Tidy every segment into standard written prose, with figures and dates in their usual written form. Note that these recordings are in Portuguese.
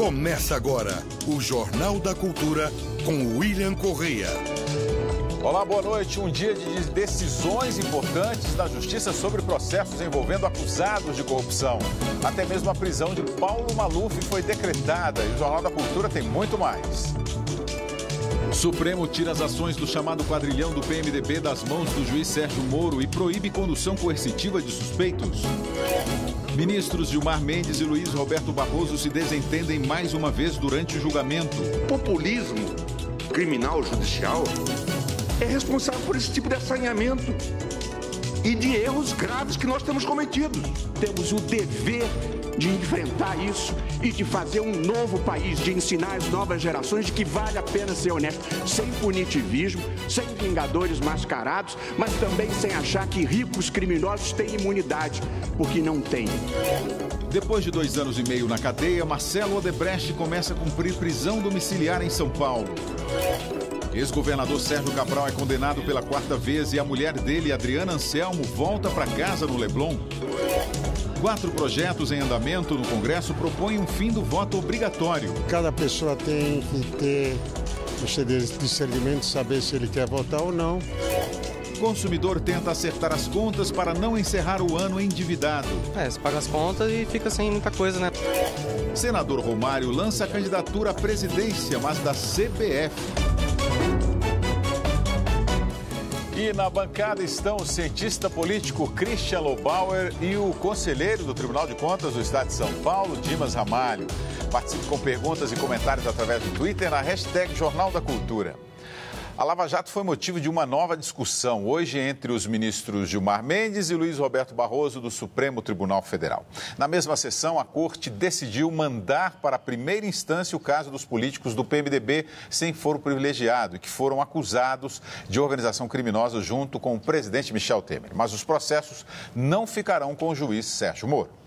Começa agora o Jornal da Cultura com William Correia. Olá, boa noite. Um dia de decisões importantes da Justiça sobre processos envolvendo acusados de corrupção. Até mesmo a prisão de Paulo Maluf foi decretada e o Jornal da Cultura tem muito mais. O Supremo tira as ações do chamado quadrilhão do PMDB das mãos do juiz Sérgio Moro e proíbe condução coercitiva de suspeitos. Ministros Gilmar Mendes e Luiz Roberto Barroso se desentendem mais uma vez durante o julgamento. Populismo criminal judicial é responsável por esse tipo de assanhamento e de erros graves que nós temos cometido. Temos o dever de enfrentar isso e de fazer um novo país, de ensinar as novas gerações de que vale a pena ser honesto, sem punitivismo, sem vingadores mascarados, mas também sem achar que ricos criminosos têm imunidade, porque não têm. Depois de 2 anos e meio na cadeia, Marcelo Odebrecht começa a cumprir prisão domiciliar em São Paulo. Ex-governador Sérgio Cabral é condenado pela 4ª vez e a mulher dele, Adriana Anselmo, volta para casa no Leblon. 4 projetos em andamento no Congresso propõem um fim do voto obrigatório. Cada pessoa tem que ter o discernimento, saber se ele quer votar ou não. Consumidor tenta acertar as contas para não encerrar o ano endividado. Você paga as contas e fica sem muita coisa, né? Senador Romário lança a candidatura à presidência, mas da CBF. E na bancada estão o cientista político Christian Lobauer e o conselheiro do Tribunal de Contas do Estado de São Paulo, Dimas Ramalho. Participe com perguntas e comentários através do Twitter na hashtag Jornal da Cultura. A Lava Jato foi motivo de uma nova discussão hoje entre os ministros Gilmar Mendes e Luiz Roberto Barroso do Supremo Tribunal Federal. Na mesma sessão, a Corte decidiu mandar para a primeira instância o caso dos políticos do PMDB sem foro privilegiado e que foram acusados de organização criminosa junto com o presidente Michel Temer. Mas os processos não ficarão com o juiz Sérgio Moro.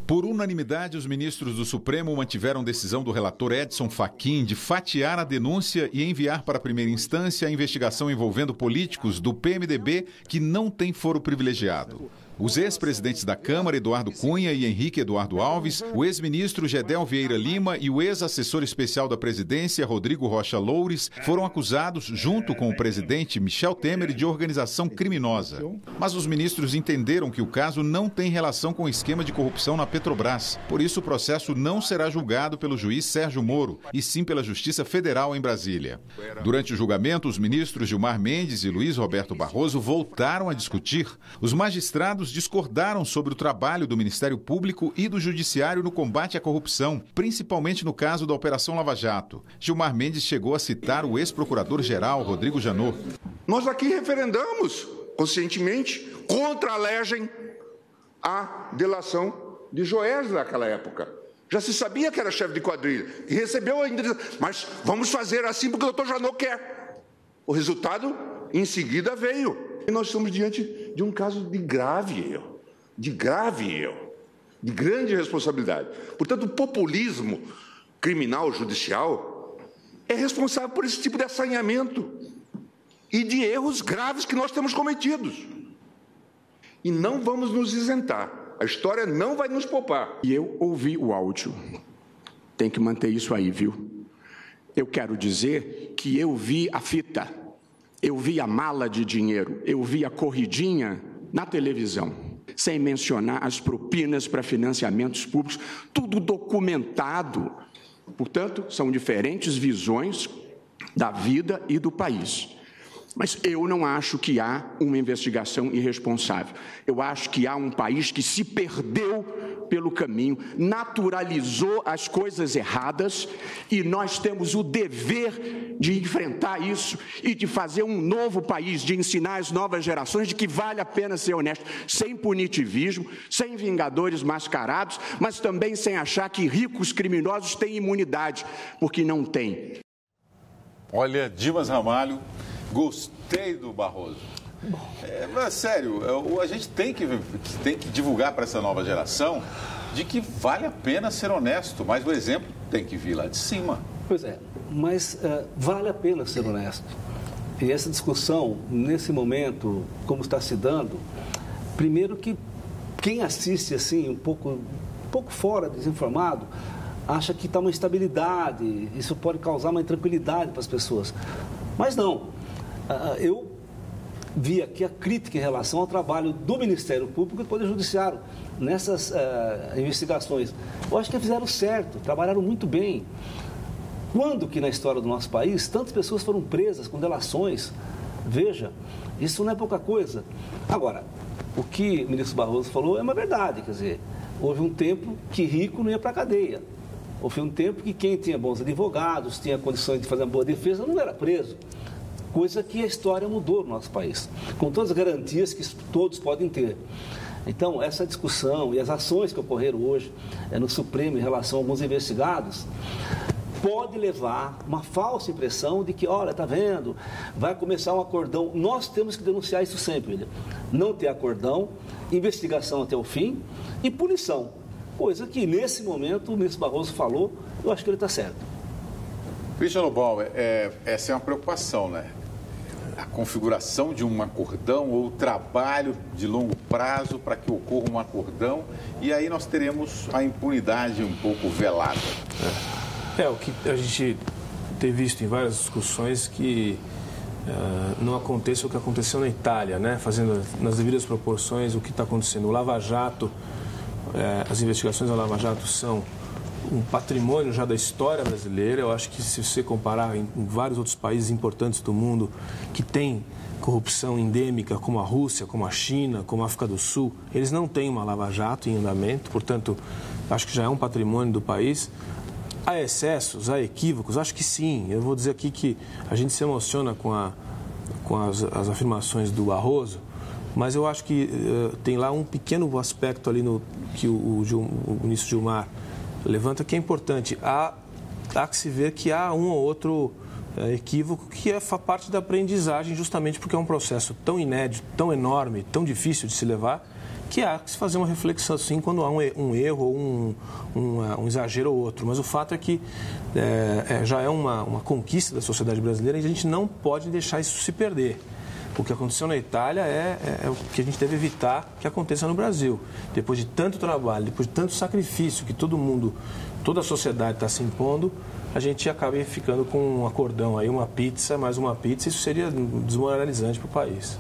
Por unanimidade, os ministros do Supremo mantiveram decisão do relator Edson Fachin de fatiar a denúncia e enviar para a primeira instância a investigação envolvendo políticos do PMDB que não têm foro privilegiado. Os ex-presidentes da Câmara, Eduardo Cunha e Henrique Eduardo Alves, o ex-ministro Gedel Vieira Lima e o ex-assessor especial da presidência, Rodrigo Rocha Loures, foram acusados, junto com o presidente Michel Temer, de organização criminosa. Mas os ministros entenderam que o caso não tem relação com o esquema de corrupção na Petrobras. Por isso, o processo não será julgado pelo juiz Sérgio Moro, e sim pela Justiça Federal em Brasília. Durante o julgamento, os ministros Gilmar Mendes e Luiz Roberto Barroso voltaram a discutir. Os magistrados discordaram sobre o trabalho do Ministério Público e do Judiciário no combate à corrupção, principalmente no caso da Operação Lava Jato. Gilmar Mendes chegou a citar o ex-procurador-geral Rodrigo Janot. Nós aqui referendamos conscientemente contra a legem a delação de Joesley naquela época. Já se sabia que era chefe de quadrilha e recebeu a indenização. Mas vamos fazer assim porque o doutor Janot quer. O resultado, em seguida, veio. E nós estamos diante de um caso de grave erro, de grande responsabilidade. Portanto, o populismo criminal judicial é responsável por esse tipo de assanhamento e de erros graves que nós temos cometidos. E não vamos nos isentar. A história não vai nos poupar. E eu ouvi o áudio. Tem que manter isso aí, viu? Eu quero dizer que eu vi a fita. Eu vi a mala de dinheiro, eu vi a corridinha na televisão, sem mencionar as propinas para financiamentos públicos, tudo documentado. Portanto, são diferentes visões da vida e do país. Mas eu não acho que há uma investigação irresponsável. Eu acho que há um país que se perdeu pelo caminho, naturalizou as coisas erradas e nós temos o dever de enfrentar isso e de fazer um novo país, de ensinar as novas gerações de que vale a pena ser honesto, sem punitivismo, sem vingadores mascarados, mas também sem achar que ricos criminosos têm imunidade, porque não têm. Olha, Dimas Ramalho, gostei do Barroso. Mas sério, a gente tem que divulgar para essa nova geração de que vale a pena ser honesto, mas o exemplo tem que vir lá de cima. Pois é, mas vale a pena ser honesto. E essa discussão, nesse momento, como está se dando, primeiro que quem assiste assim, um pouco fora, desinformado, acha que está uma estabilidade, isso pode causar uma intranquilidade para as pessoas. Mas não, eu vi aqui a crítica em relação ao trabalho do Ministério Público e do Poder Judiciário nessas investigações. Eu acho que fizeram certo, trabalharam muito bem. Quando que na história do nosso país tantas pessoas foram presas com delações? Veja, isso não é pouca coisa. Agora, o que o ministro Barroso falou é uma verdade, quer dizer, houve um tempo que rico não ia para a cadeia. Houve um tempo que quem tinha bons advogados, tinha condições de fazer uma boa defesa, não era preso. Coisa que a história mudou no nosso país, com todas as garantias que todos podem ter. Então, essa discussão e as ações que ocorreram hoje no Supremo em relação a alguns investigados, pode levar uma falsa impressão de que, olha, está vendo, vai começar um acordão. Nós temos que denunciar isso sempre, William. Não ter acordão, investigação até o fim e punição. Coisa que, nesse momento, o ministro Barroso falou, eu acho que ele está certo. Christian Lobauer, essa é uma preocupação, né? A configuração de um acordão ou o trabalho de longo prazo para que ocorra um acordão e aí nós teremos a impunidade um pouco velada. O que a gente tem visto em várias discussões que não aconteça o que aconteceu na Itália, né? Fazendo nas devidas proporções o que está acontecendo. O Lava Jato, as investigações da Lava Jato são um patrimônio já da história brasileira. Eu acho que se você comparar em vários outros países importantes do mundo que têm corrupção endêmica, como a Rússia, como a China, como a África do Sul, eles não têm uma Lava Jato em andamento, portanto, acho que já é um patrimônio do país. Há excessos, há equívocos? Acho que sim. Eu vou dizer aqui que a gente se emociona com as afirmações do Barroso, mas eu acho que tem lá um pequeno aspecto ali que o ministro Gilmar levanta que é importante. Há que se ver que há um ou outro equívoco que é parte da aprendizagem, justamente porque é um processo tão inédito, tão enorme, tão difícil de se levar, que há que se fazer uma reflexão assim quando há um erro ou um exagero ou outro. Mas o fato é que já é uma conquista da sociedade brasileira e a gente não pode deixar isso se perder. O que aconteceu na Itália é o que a gente deve evitar que aconteça no Brasil. Depois de tanto trabalho, depois de tanto sacrifício que toda a sociedade está se impondo, a gente acaba ficando com um acordão aí, mais uma pizza, isso seria desmoralizante para o país.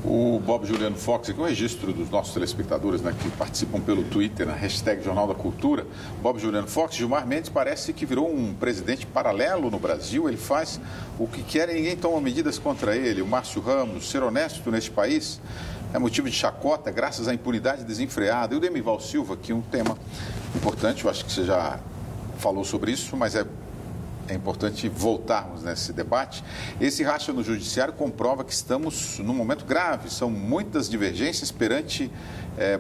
O Bob Juliano Fox, aqui um registro dos nossos telespectadores, né, que participam pelo Twitter, na hashtag Jornal da Cultura. Bob Juliano Fox, Gilmar Mendes parece que virou um presidente paralelo no Brasil. Ele faz o que quer e ninguém toma medidas contra ele. O Márcio Ramos, ser honesto neste país é motivo de chacota graças à impunidade desenfreada. E o Demival Silva, aqui um tema importante, eu acho que você já falou sobre isso, mas é importante voltarmos nesse debate. Esse racha no judiciário comprova que estamos num momento grave. São muitas divergências perante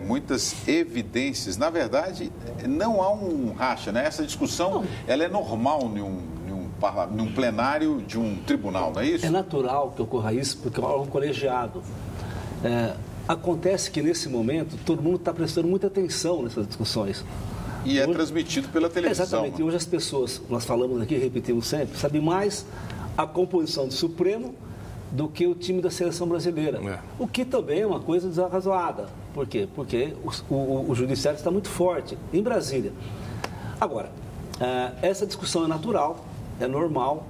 muitas evidências. Na verdade, não há um racha, né? Essa discussão ela é normal num plenário de um tribunal, não é isso? É natural que ocorra isso, porque é um colegiado. Acontece que, nesse momento, todo mundo está prestando muita atenção nessas discussões. E é transmitido pela televisão. Exatamente. E hoje as pessoas, nós falamos aqui, repetimos sempre, sabem mais a composição do Supremo do que o time da seleção brasileira. O que também é uma coisa desarrazoada. Por quê? Porque o judiciário está muito forte em Brasília. Agora, essa discussão é natural, é normal,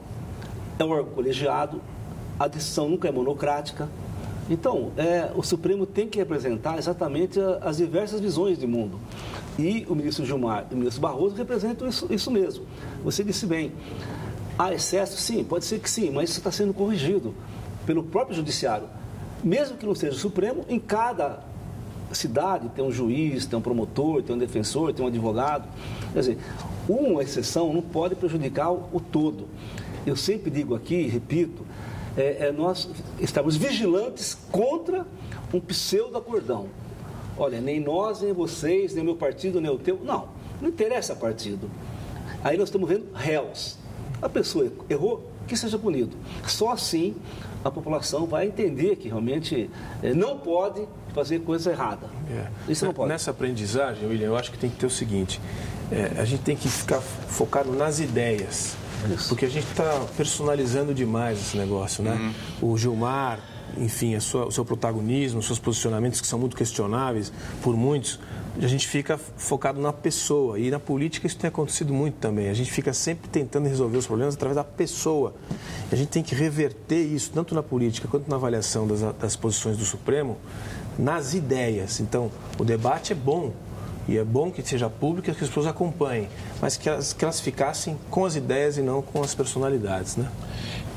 é um órgão colegiado, a decisão nunca é monocrática. Então, o Supremo tem que representar exatamente as diversas visões do mundo. E o ministro Gilmar e o ministro Barroso representam isso mesmo. Você disse bem, há excesso? Sim, pode ser que sim, mas isso está sendo corrigido pelo próprio judiciário. Mesmo que não seja o Supremo, em cada cidade tem um juiz, tem um promotor, tem um defensor, tem um advogado. Quer dizer, uma exceção não pode prejudicar o todo. Eu sempre digo aqui, repito, nós estamos vigilantes contra um pseudo-acordão. Olha, nem nós, nem vocês, nem o meu partido, nem o teu. Não interessa partido. Aí nós estamos vendo réus. A pessoa errou, que seja punido. Só assim a população vai entender que realmente não pode fazer coisa errada. Isso não pode. Nessa aprendizagem, William, eu acho que tem que ter o seguinte, a gente tem que ficar focado nas ideias. Isso. Porque a gente está personalizando demais esse negócio, né? O Gilmar, enfim, o seu protagonismo, os seus posicionamentos que são muito questionáveis por muitos, a gente fica focado na pessoa. E na política isso tem acontecido muito também. A gente fica sempre tentando resolver os problemas através da pessoa. A gente tem que reverter isso, tanto na política quanto na avaliação das posições do Supremo, nas ideias. Então, o debate é bom. E é bom que seja público e que as pessoas acompanhem, mas que elas ficassem com as ideias e não com as personalidades, né?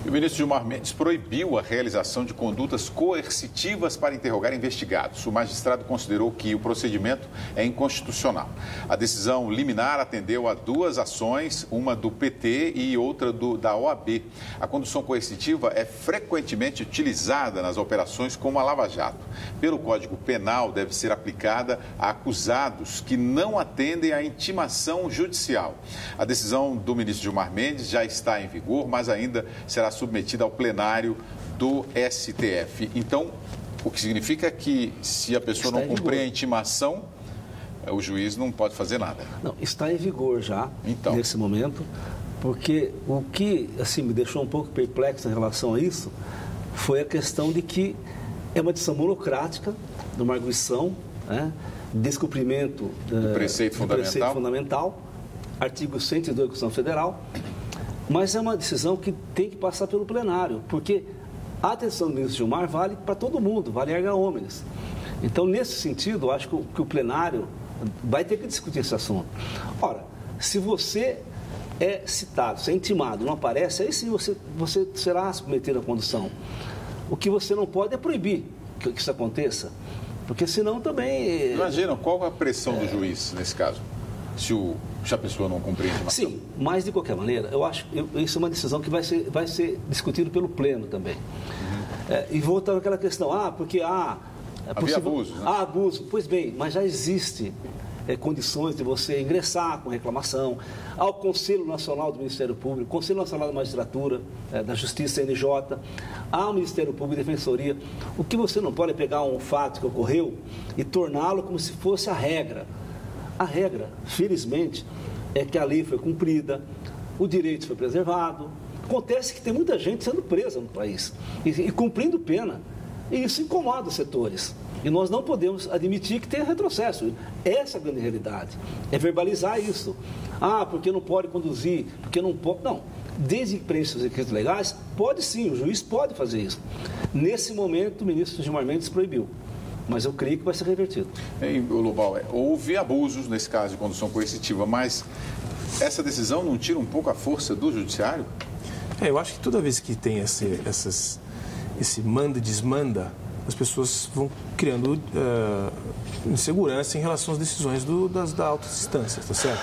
E o ministro Gilmar Mendes proibiu a realização de condutas coercitivas para interrogar investigados. O magistrado considerou que o procedimento é inconstitucional. A decisão liminar atendeu a 2 ações, uma do PT e outra da OAB. A condução coercitiva é frequentemente utilizada nas operações como a Lava Jato. Pelo Código Penal, deve ser aplicada a acusados que não atendem à intimação judicial. A decisão do ministro Gilmar Mendes já está em vigor, mas ainda será submetida ao plenário do STF. Então, o que significa que se a pessoa não cumprir a intimação, o juiz não pode fazer nada. Não, está em vigor já, nesse momento, porque o que assim, me deixou um pouco perplexo em relação a isso foi a questão de que é uma decisão monocrática, de uma arguição, né, descumprimento do preceito fundamental, artigo 102 da Constituição Federal. Mas é uma decisão que tem que passar pelo plenário, porque a decisão do ministro Gilmar vale para todo mundo, vale erga omnes. Então, nesse sentido, eu acho que o plenário vai ter que discutir esse assunto. Ora, se você é citado, se é intimado, não aparece, aí sim você será submetido à condução. O que você não pode é proibir que isso aconteça, porque senão também... Imagina, qual a pressão do juiz nesse caso? Se a pessoa não cumprir a intimação. Sim, mas de qualquer maneira, eu acho que isso é uma decisão que vai ser discutido pelo Pleno também. E voltando àquela questão, porque havia abuso, né? Há abuso. Pois bem, mas já existe condições de você ingressar com reclamação ao Conselho Nacional do Ministério Público, Conselho Nacional da Magistratura, da Justiça, CNJ, ao Ministério Público e Defensoria. O que você não pode é pegar um fato que ocorreu e torná-lo como se fosse a regra. A regra, felizmente, é que a lei foi cumprida, o direito foi preservado. Acontece que tem muita gente sendo presa no país e cumprindo pena. E isso incomoda os setores. E nós não podemos admitir que tenha retrocesso. Essa é a grande realidade. É verbalizar isso. Porque não pode conduzir, porque não pode... Não. Desde que preencha os requisitos legais, pode sim, o juiz pode fazer isso. Nesse momento, o ministro Gilmar Mendes proibiu. Mas eu creio que vai ser revertido. Lobão, houve abusos nesse caso de condução coercitiva, mas essa decisão não tira um pouco a força do judiciário? Eu acho que toda vez que tem esse manda e desmanda, as pessoas vão criando insegurança em relação às decisões da alta instância, tá certo?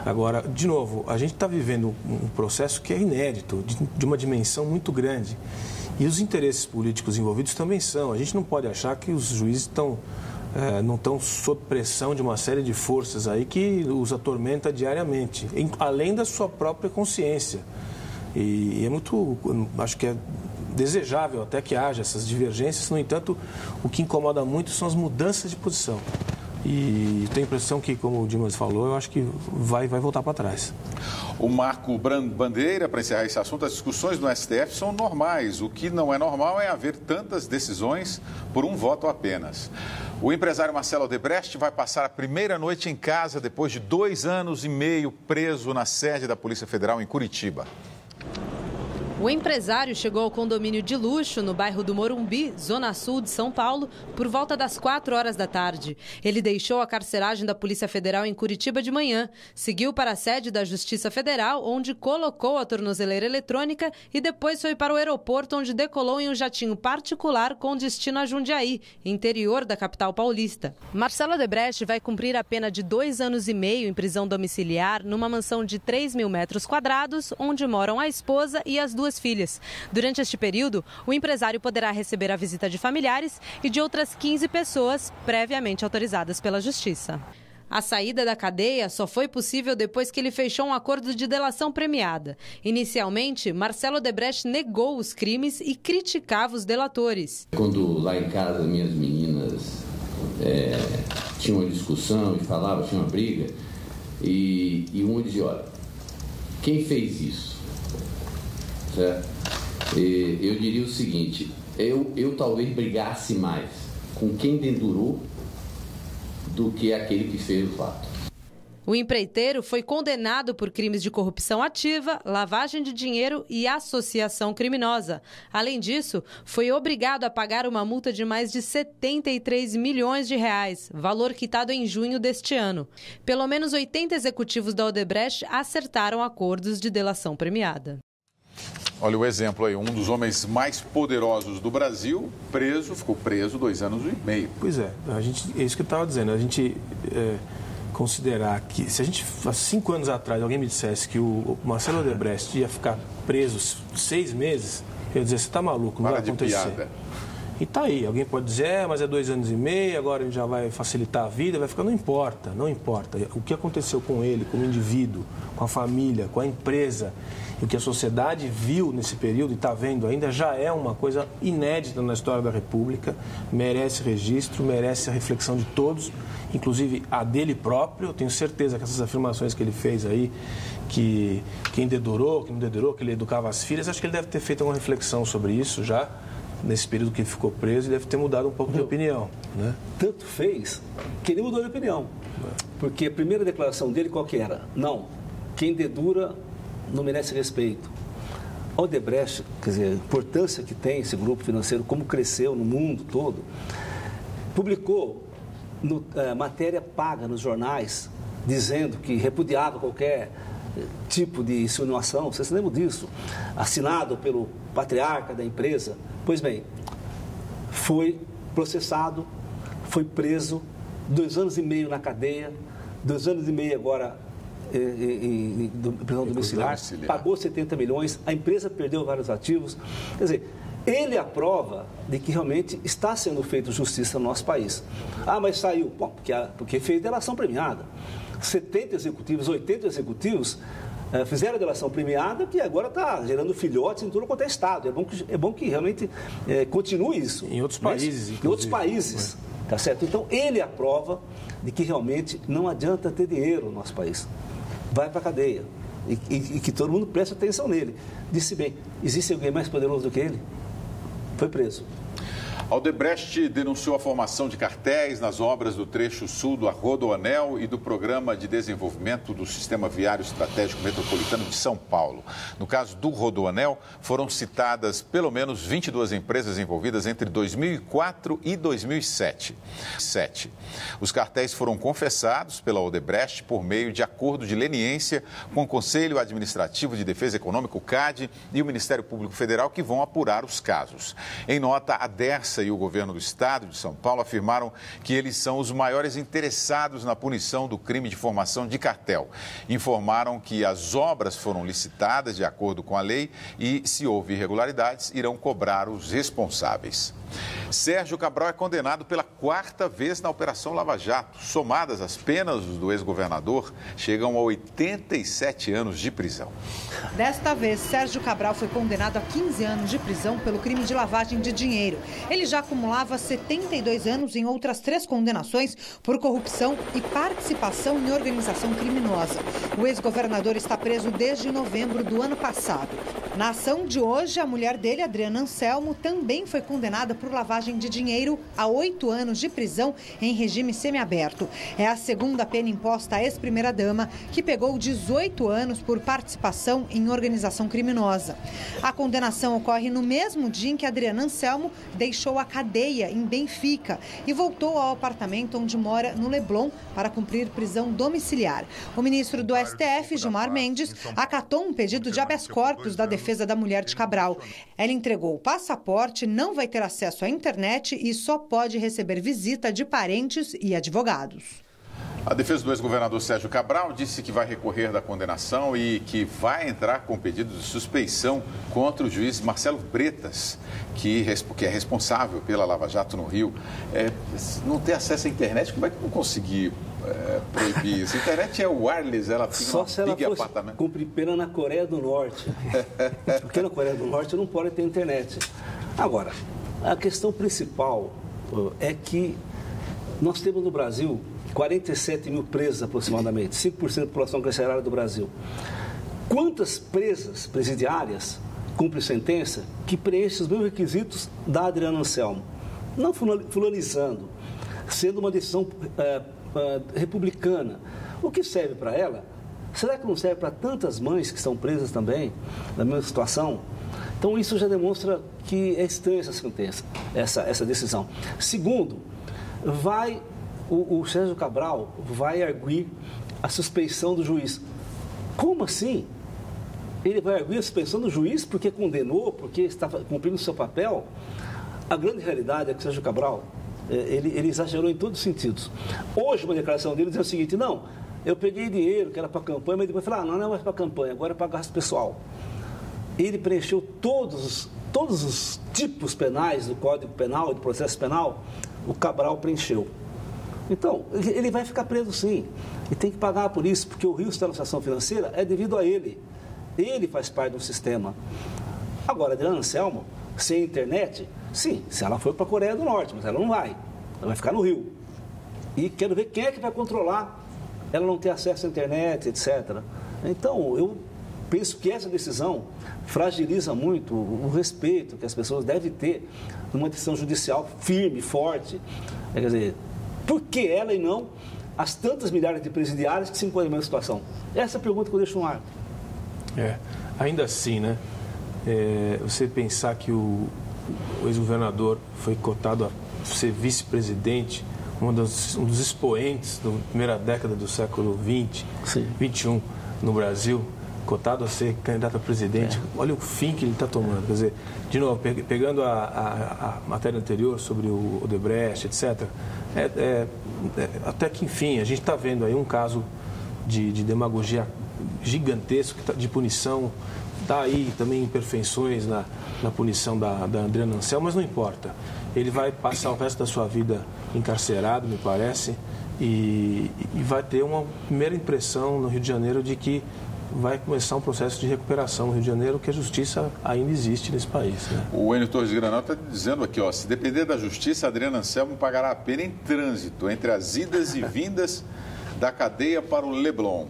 Agora, de novo, a gente está vivendo um processo que é inédito, de uma dimensão muito grande. E os interesses políticos envolvidos também são. A gente não pode achar que os juízes não estão sob pressão de uma série de forças aí que os atormenta diariamente, além da sua própria consciência. E é muito, acho que é desejável até que haja essas divergências. No entanto, o que incomoda muito são as mudanças de posição. E tenho a impressão que, como o Dimas falou, eu acho que vai voltar para trás. O Marco Bandeira, para encerrar esse assunto, as discussões no STF são normais. O que não é normal é haver tantas decisões por um voto apenas. O empresário Marcelo Odebrecht vai passar a primeira noite em casa depois de 2 anos e meio preso na sede da Polícia Federal em Curitiba. O empresário chegou ao condomínio de luxo no bairro do Morumbi, zona sul de São Paulo, por volta das 4 horas da tarde. Ele deixou a carceragem da Polícia Federal em Curitiba de manhã, seguiu para a sede da Justiça Federal, onde colocou a tornozeleira eletrônica e depois foi para o aeroporto, onde decolou em um jatinho particular com destino a Jundiaí, interior da capital paulista. Marcelo Odebrecht vai cumprir a pena de 2 anos e meio em prisão domiciliar numa mansão de 3 mil metros quadrados, onde moram a esposa e as 2 filhas. Durante este período, o empresário poderá receber a visita de familiares e de outras 15 pessoas previamente autorizadas pela Justiça. A saída da cadeia só foi possível depois que ele fechou um acordo de delação premiada. Inicialmente, Marcelo Odebrecht negou os crimes e criticava os delatores. Quando lá em casa minhas meninas tinham uma discussão e falavam, tinha uma briga, e um dizia, olha, quem fez isso? Certo? Eu diria o seguinte, eu talvez brigasse mais com quem dedurou do que aquele que fez o fato. O empreiteiro foi condenado por crimes de corrupção ativa, lavagem de dinheiro e associação criminosa. Além disso, foi obrigado a pagar uma multa de mais de 73 milhões de reais, valor quitado em junho deste ano. Pelo menos 80 executivos da Odebrecht acertaram acordos de delação premiada. Olha o exemplo aí, um dos homens mais poderosos do Brasil, ficou preso 2 anos e meio. Pois é, é isso que eu estava dizendo, a gente... considerar que, se a gente, há 5 anos atrás, alguém me dissesse que o Marcelo Odebrecht ia ficar preso 6 meses, eu ia dizer, você está maluco, não vai acontecer. E está aí, alguém pode dizer, mas é 2 anos e meio, agora ele já vai facilitar a vida, vai ficar, não importa. O que aconteceu com ele, como indivíduo, com a família, com a empresa, e o que a sociedade viu nesse período e está vendo ainda, já é uma coisa inédita na história da República, merece registro, merece a reflexão de todos, inclusive a dele próprio. Eu tenho certeza que essas afirmações que ele fez aí, que quem dedurou, que não dedurou, que ele educava as filhas, acho que ele deve ter feito uma reflexão sobre isso já, nesse período que ele ficou preso, e deve ter mudado um pouco de opinião, né? Tanto fez que ele mudou de opinião. Porque a primeira declaração dele qual que era? Não, quem dedura não merece respeito. A Odebrecht, quer dizer, a importância que tem esse grupo financeiro, como cresceu no mundo todo, publicou matéria paga nos jornais, dizendo que repudiava qualquer tipo de insinuação. Vocês se lembram disso? Assinado pelo patriarca da empresa. Pois bem, foi processado, foi preso, 2 anos e meio na cadeia, 2 anos e meio agora em prisão domiciliar, pagou 70 milhões, a empresa perdeu vários ativos. Quer dizer, ele é a prova de que realmente está sendo feita justiça no nosso país. Ah, mas saiu. Bom, porque fez delação premiada. 70 executivos, 80 executivos fizeram a delação premiada, que agora está gerando filhotes em tudo quanto é estado. É bom que realmente continue isso. Em outros países, inclusive. Em outros países, tá certo? Então, ele é a prova de que realmente não adianta ter dinheiro no nosso país. Vai para a cadeia. E que todo mundo preste atenção nele. Disse bem, existe alguém mais poderoso do que ele? Foi preso. A Odebrecht denunciou a formação de cartéis nas obras do trecho sul do Rodoanel e do Programa de Desenvolvimento do Sistema Viário Estratégico Metropolitano de São Paulo. No caso do Rodoanel, foram citadas pelo menos 22 empresas envolvidas entre 2004 e 2007. Os cartéis foram confessados pela Odebrecht por meio de acordo de leniência com o Conselho Administrativo de Defesa Econômica, o CAD, e o Ministério Público Federal, que vão apurar os casos. Em nota, a Dersa e o governo do estado de São Paulo afirmaram que eles são os maiores interessados na punição do crime de formação de cartel. Informaram que as obras foram licitadas de acordo com a lei e, se houve irregularidades, irão cobrar os responsáveis. Sérgio Cabral é condenado pela 4ª vez na Operação Lava Jato. Somadas as penas do ex-governador, chegam a 87 anos de prisão. Desta vez, Sérgio Cabral foi condenado a 15 anos de prisão pelo crime de lavagem de dinheiro. Ele já acumulava 72 anos em outras 3 condenações por corrupção e participação em organização criminosa. O ex-governador está preso desde novembro do ano passado. Na ação de hoje, a mulher dele, Adriana Anselmo, também foi condenada por lavagem de dinheiro a 8 anos de prisão em regime semiaberto. É a 2ª pena imposta à ex-primeira-dama, que pegou 18 anos por participação em organização criminosa. A condenação ocorre no mesmo dia em que Adriana Anselmo deixou a cadeia em Benfica e voltou ao apartamento onde mora no Leblon para cumprir prisão domiciliar. O ministro do STF, Gilmar Mendes, acatou um pedido de habeas corpus da defesa da mulher de Cabral. Ela entregou o passaporte, não vai ter acesso à internet e só pode receber visita de parentes e advogados. A defesa do ex-governador Sérgio Cabral disse que vai recorrer da condenação e que vai entrar com pedido de suspeição contra o juiz Marcelo Bretas, que é responsável pela Lava Jato no Rio. Não ter acesso à internet, como é que não conseguir proibir isso? A internet é wireless, ela fica só se ela fosse apartamento. Cumprir pena na Coreia do Norte. Porque na Coreia do Norte não pode ter internet. Agora, a questão principal é que nós temos no Brasil 47 mil presos aproximadamente, 5% da população carcerária do Brasil. Quantas presas presidiárias cumpre sentença que preenche os mesmos requisitos da Adriana Anselmo, não fulanizando, sendo uma decisão republicana. O que serve para ela, será que não serve para tantas mães que estão presas também, na mesma situação? Então, isso já demonstra que é estranha essa sentença, essa decisão. Segundo, o Sérgio Cabral vai arguir a suspeição do juiz. Como assim? Ele vai arguir a suspeição do juiz porque condenou, porque está cumprindo o seu papel? A grande realidade é que o Sérgio Cabral, ele exagerou em todos os sentidos. Hoje, uma declaração dele diz o seguinte: não, eu peguei dinheiro que era para campanha, mas depois falou, não é mais para campanha, agora é para gasto pessoal. Ele preencheu todos os tipos penais do Código Penal e do processo penal, o Cabral preencheu. Então, ele vai ficar preso sim, e tem que pagar por isso, porque o risco da situação financeira é devido a ele. Ele faz parte do sistema. Agora, a Adriana Anselmo, sem internet, sim, se ela for para a Coreia do Norte, mas ela não vai. Ela vai ficar no Rio. E quero ver quem é que vai controlar ela não ter acesso à internet, etc. Então, eu penso que essa decisão fragiliza muito o respeito que as pessoas devem ter numa decisão judicial firme, forte. Quer dizer, por que ela e não as tantas milhares de presidiários que se encontram na mesma situação? Essa é a pergunta que eu deixo no ar. Ainda assim, né? Você pensar que o ex-governador foi cotado a ser vice-presidente, um dos expoentes da primeira década do século XX, XXI no Brasil, cotado a ser candidato a presidente. Olha o fim que ele está tomando. Quer dizer, de novo, pegando a matéria anterior sobre o Odebrecht, etc., até que, enfim, a gente está vendo aí um caso de demagogia gigantesco, de punição. Está aí também imperfeições na punição da Adriana Anselmo, mas não importa. Ele vai passar o resto da sua vida encarcerado, me parece, e vai ter uma primeira impressão no Rio de Janeiro de que vai começar um processo de recuperação no Rio de Janeiro, que a justiça ainda existe nesse país. Né? O Enio Torres de Granal está dizendo aqui, se depender da justiça, a Adriana Anselmo pagará a pena em trânsito entre as idas e vindas da cadeia para o Leblon.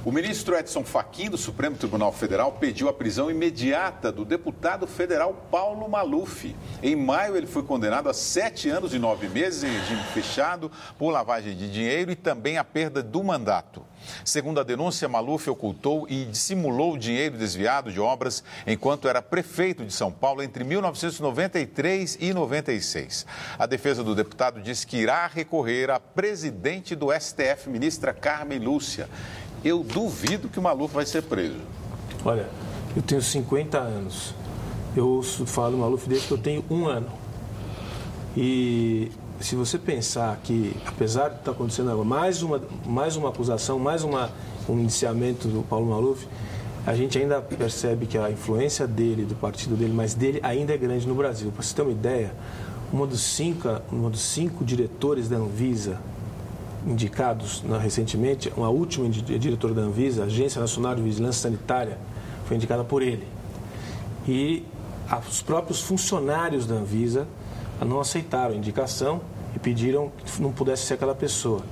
O ministro Edson Fachin, do Supremo Tribunal Federal, pediu a prisão imediata do deputado federal Paulo Maluf. Em maio, ele foi condenado a 7 anos e 9 meses em regime fechado por lavagem de dinheiro e também a perda do mandato. Segundo a denúncia, Maluf ocultou e dissimulou dinheiro desviado de obras enquanto era prefeito de São Paulo entre 1993 e 96. A defesa do deputado disse que irá recorrer à presidente do STF, ministra Carmen Lúcia. Eu duvido que o Maluf vai ser preso. Olha, eu tenho 50 anos. Eu ouço falar do Maluf desde que eu tenho 1 ano. E se você pensar que, apesar de estar acontecendo agora, mais uma acusação, um indiciamento do Paulo Maluf, a gente ainda percebe que a influência dele, do partido dele, mas dele ainda é grande no Brasil. Para você ter uma ideia, uma dos cinco diretores da Anvisa indicados recentemente, uma última diretora da Anvisa, Agência Nacional de Vigilância Sanitária, foi indicada por ele. E os próprios funcionários da Anvisa não aceitaram a indicação e pediram que não pudesse ser aquela pessoa.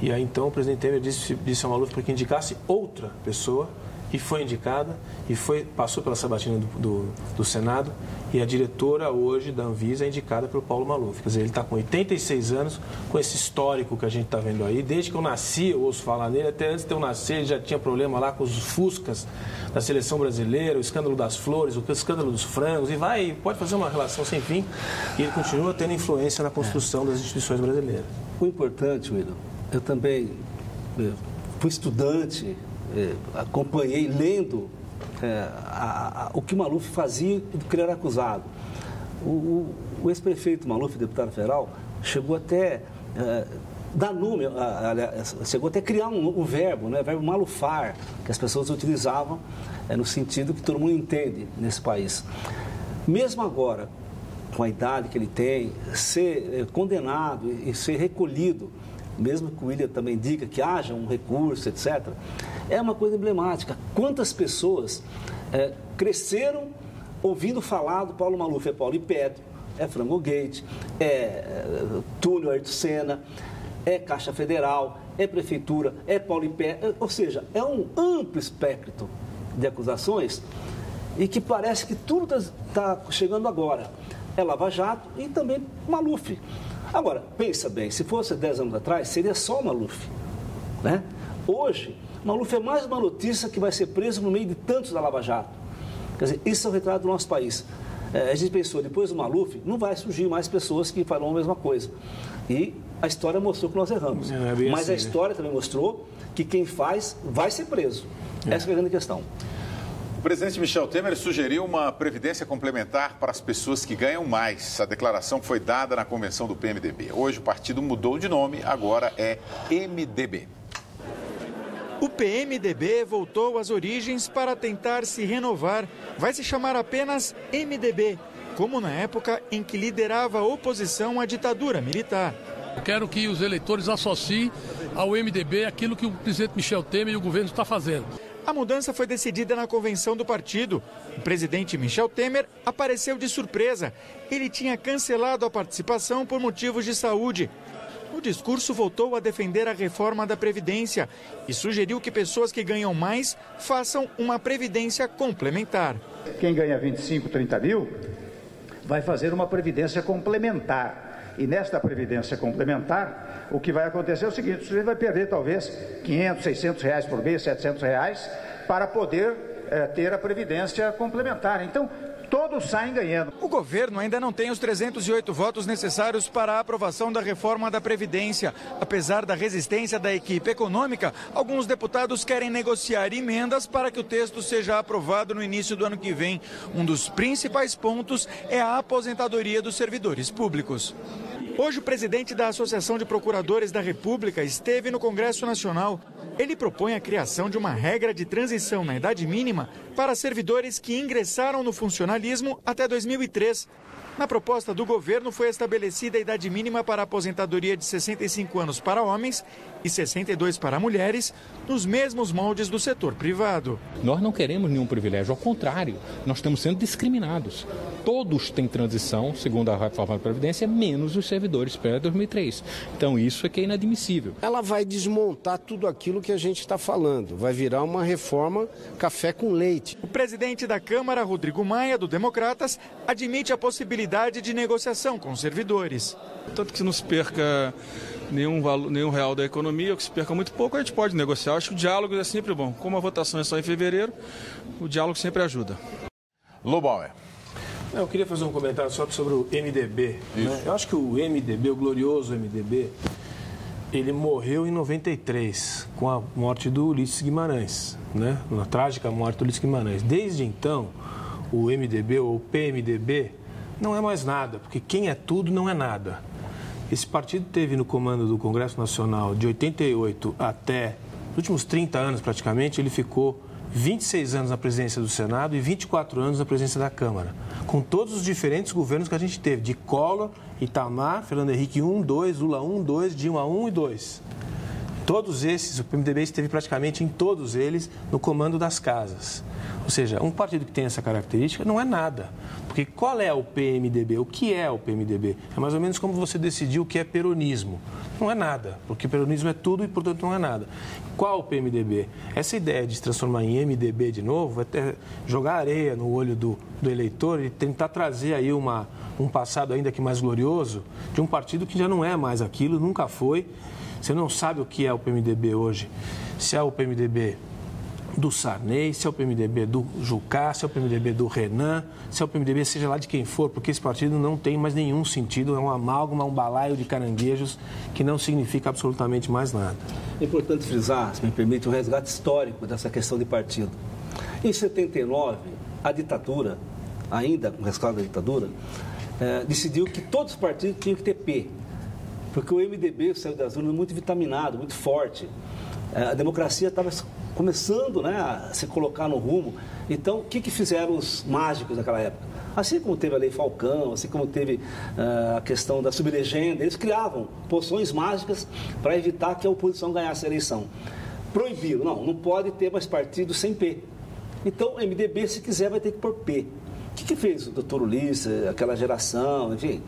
E aí então o presidente Temer disse ao Maluf para que indicasse outra pessoa, e foi indicada, e passou pela sabatina do Senado, e a diretora hoje da Anvisa é indicada pelo Paulo Maluf. Quer dizer, ele está com 86 anos, com esse histórico que a gente está vendo aí. Desde que eu nasci, eu ouço falar nele, até antes de eu nascer, ele já tinha problema lá com os Fuscas da seleção brasileira, o escândalo das flores, o escândalo dos frangos, e pode fazer uma relação sem fim, e ele continua tendo influência na construção das instituições brasileiras. O importante, William, eu também fui estudante, acompanhei, lendo o que Maluf fazia e do que ele era acusado. O ex-prefeito Maluf, deputado federal, chegou até dar nome, chegou até criar um verbo, né, verbo malufar, que as pessoas utilizavam no sentido que todo mundo entende nesse país. Mesmo agora, com a idade que ele tem, ser condenado e ser recolhido, mesmo que o William também diga que haja um recurso, etc., é uma coisa emblemática. Quantas pessoas cresceram ouvindo falar do Paulo Maluf? É Paulo e Pedro, é Frangogate, é Túlio Ayrton Senna, é Caixa Federal, é Prefeitura, é Paulo e Pedro, ou seja, é um amplo espectro de acusações e que parece que tudo está chegando agora. É Lava Jato e também Maluf. Agora, pensa bem, se fosse 10 anos atrás, seria só o Maluf, né? Hoje, Maluf é mais uma notícia que vai ser preso no meio de tantos da Lava Jato. Quer dizer, isso é o retrato do nosso país. A gente pensou, depois do Maluf, não vai surgir mais pessoas que falam a mesma coisa. E a história mostrou que nós erramos. Mas assim, a história também mostrou que quem faz vai ser preso. Essa é a grande questão. O presidente Michel Temer sugeriu uma previdência complementar para as pessoas que ganham mais. A declaração foi dada na convenção do PMDB. Hoje o partido mudou de nome, agora é MDB. O PMDB voltou às origens para tentar se renovar. Vai se chamar apenas MDB, como na época em que liderava a oposição à ditadura militar. Eu quero que os eleitores associem ao MDB aquilo que o presidente Michel Temer e o governo estão fazendo. A mudança foi decidida na convenção do partido. O presidente Michel Temer apareceu de surpresa. Ele tinha cancelado a participação por motivos de saúde. No discurso, voltou a defender a reforma da Previdência e sugeriu que pessoas que ganham mais façam uma Previdência complementar. Quem ganha 25, 30 mil vai fazer uma Previdência complementar. E nesta Previdência complementar, o que vai acontecer é o seguinte: você vai perder talvez 500, 600 reais por mês, 700 reais, para poder ter a Previdência complementar. Então, todos saem ganhando. O governo ainda não tem os 308 votos necessários para a aprovação da reforma da Previdência. Apesar da resistência da equipe econômica, alguns deputados querem negociar emendas para que o texto seja aprovado no início do ano que vem. Um dos principais pontos é a aposentadoria dos servidores públicos. Hoje, o presidente da Associação de Procuradores da República esteve no Congresso Nacional. Ele propõe a criação de uma regra de transição na idade mínima para servidores que ingressaram no funcionalismo até 2003. Na proposta do governo, foi estabelecida a idade mínima para a aposentadoria de 65 anos para homens e 62 para mulheres, nos mesmos moldes do setor privado. Nós não queremos nenhum privilégio, ao contrário, nós estamos sendo discriminados. Todos têm transição, segundo a reforma da Previdência, menos os servidores pré-2003. Então isso é que é inadmissível. Ela vai desmontar tudo aquilo que a gente está falando, vai virar uma reforma café com leite. O presidente da Câmara, Rodrigo Maia, do Democratas, admite a possibilidade de negociação com os servidores. Tanto que não se perca nenhum real da economia, ou que se perca muito pouco, a gente pode negociar. Acho que o diálogo é sempre bom. Como a votação é só em fevereiro, o diálogo sempre ajuda. Lobauer. Eu queria fazer um comentário só sobre o MDB. Né? Eu acho que o MDB, o glorioso MDB, ele morreu em 93, com a morte do Ulisses Guimarães, né? Na trágica morte do Ulisses Guimarães. Desde então, o MDB ou o PMDB não é mais nada, porque quem é tudo não é nada. Esse partido teve no comando do Congresso Nacional de 88 até os últimos 30 anos praticamente, ele ficou 26 anos na presidência do Senado e 24 anos na presidência da Câmara, com todos os diferentes governos que a gente teve, de Collor, Itamar, Fernando Henrique 1, 2, Lula 1, 2, Dilma 1 e 2. Todos esses, o PMDB esteve praticamente em todos eles no comando das casas. Ou seja, um partido que tem essa característica não é nada. Porque qual é o PMDB? O que é o PMDB? É mais ou menos como você decidir o que é peronismo. Não é nada, porque peronismo é tudo e, portanto, não é nada. Qual o PMDB? Essa ideia de se transformar em MDB de novo é jogar areia no olho do eleitor e tentar trazer aí um passado ainda que mais glorioso de um partido que já não é mais aquilo, nunca foi. Você não sabe o que é o PMDB hoje. Se é o PMDB do Sarney, se é o PMDB do Jucá, se é o PMDB do Renan, se é o PMDB seja lá de quem for, porque esse partido não tem mais nenhum sentido, é um amálgama, um balaio de caranguejos que não significa absolutamente mais nada. É importante frisar, se me permite, um resgate histórico dessa questão de partido. Em 79, a ditadura, ainda com o rescaldo da ditadura, decidiu que todos os partidos tinham que ter P. Porque o MDB saiu das urnas muito vitaminado, muito forte. A democracia estava começando, né, a se colocar no rumo. Então, o que fizeram os mágicos naquela época? Assim como teve a Lei Falcão, assim como teve a questão da sublegenda, eles criavam poções mágicas para evitar que a oposição ganhasse a eleição. Proibiram, não pode ter mais partido sem P. Então, o MDB, se quiser, vai ter que pôr P. O que fez o doutor Ulisses, aquela geração, enfim?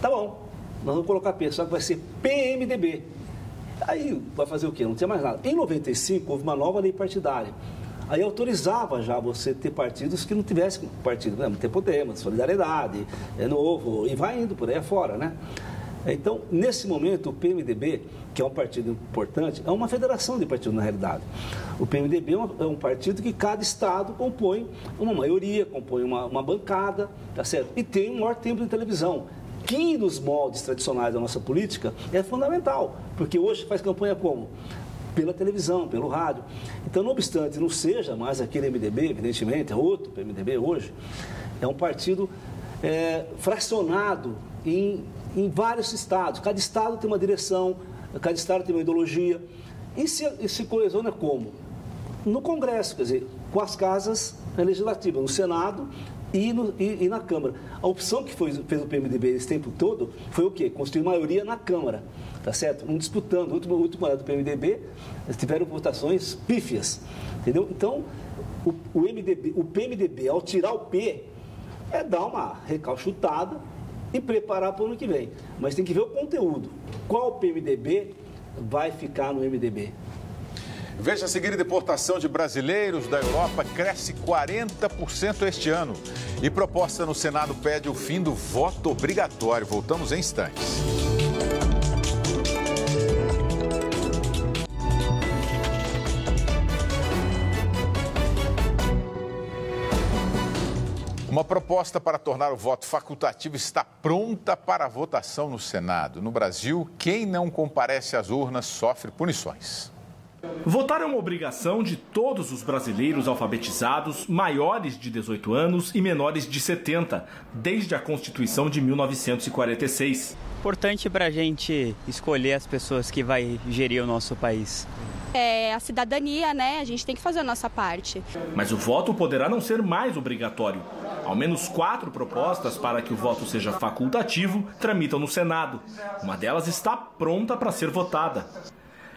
Tá bom. Nós vamos colocar P, só que vai ser PMDB. Aí vai fazer o quê? Não tinha mais nada. Em 95, houve uma nova lei partidária. aí autorizava já você ter partidos que não tivessem partido, né? Ter Podemos, Solidariedade, Novo, e vai indo por aí afora, né? Então, nesse momento, o PMDB, que é um partido importante, é uma federação de partidos na realidade. O PMDB é um partido que cada estado compõe uma maioria, compõe uma bancada, tá certo? E tem um maior tempo de televisão, que nos moldes tradicionais da nossa política é fundamental, porque hoje faz campanha como? Pela televisão, pelo rádio. Então, não obstante, não seja mais aquele MDB, evidentemente, é outro PMDB hoje, é um partido fracionado em vários estados. Cada estado tem uma direção, cada estado tem uma ideologia. E se coesiona como? No Congresso, quer dizer, com as casas legislativas, no Senado e na Câmara. A opção que fez o PMDB esse tempo todo foi o quê? Construir maioria na Câmara, tá certo? Não disputando. O último mandato do PMDB, eles tiveram votações pífias, entendeu? Então, o PMDB, ao tirar o P, dar uma recalchutada e preparar para o ano que vem. Mas tem que ver o conteúdo. Qual PMDB vai ficar no MDB? Veja a seguir: deportação de brasileiros da Europa cresce 40% este ano. E proposta no Senado pede o fim do voto obrigatório. Voltamos em instantes. Uma proposta para tornar o voto facultativo está pronta para a votação no Senado. No Brasil, quem não comparece às urnas sofre punições. Votar é uma obrigação de todos os brasileiros alfabetizados, maiores de 18 anos e menores de 70, desde a Constituição de 1946. Importante para a gente escolher as pessoas que vai gerir o nosso país. É a cidadania, né? A gente tem que fazer a nossa parte. Mas o voto poderá não ser mais obrigatório. Ao menos 4 propostas para que o voto seja facultativo tramitam no Senado. Uma delas está pronta para ser votada.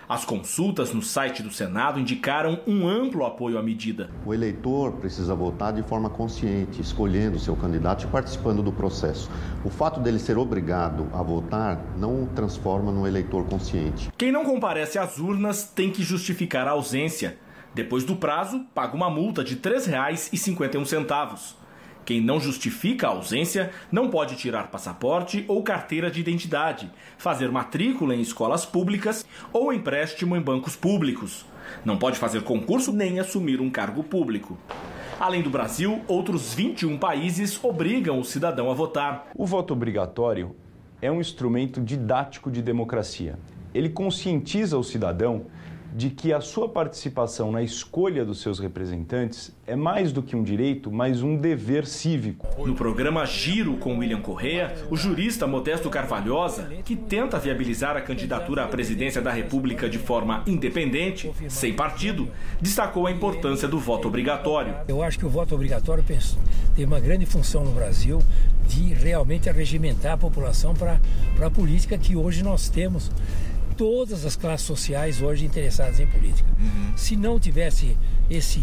As consultas no site do Senado indicaram um amplo apoio à medida. O eleitor precisa votar de forma consciente, escolhendo seu candidato e participando do processo. O fato dele ser obrigado a votar não o transforma num eleitor consciente. Quem não comparece às urnas tem que justificar a ausência. Depois do prazo, paga uma multa de R$ 3,51. Quem não justifica a ausência não pode tirar passaporte ou carteira de identidade, fazer matrícula em escolas públicas ou empréstimo em bancos públicos. Não pode fazer concurso nem assumir um cargo público. Além do Brasil, outros 21 países obrigam o cidadão a votar. O voto obrigatório é um instrumento didático de democracia. Ele conscientiza o cidadão de que a sua participação na escolha dos seus representantes é mais do que um direito, mas um dever cívico. No programa Giro com William Correa, o jurista Modesto Carvalhosa, que tenta viabilizar a candidatura à presidência da República de forma independente, sem partido, destacou a importância do voto obrigatório. Eu acho que o voto obrigatório tem uma grande função no Brasil de realmente arregimentar a população para a política que hoje nós temos. Todas as classes sociais hoje interessadas em política. Se não tivesse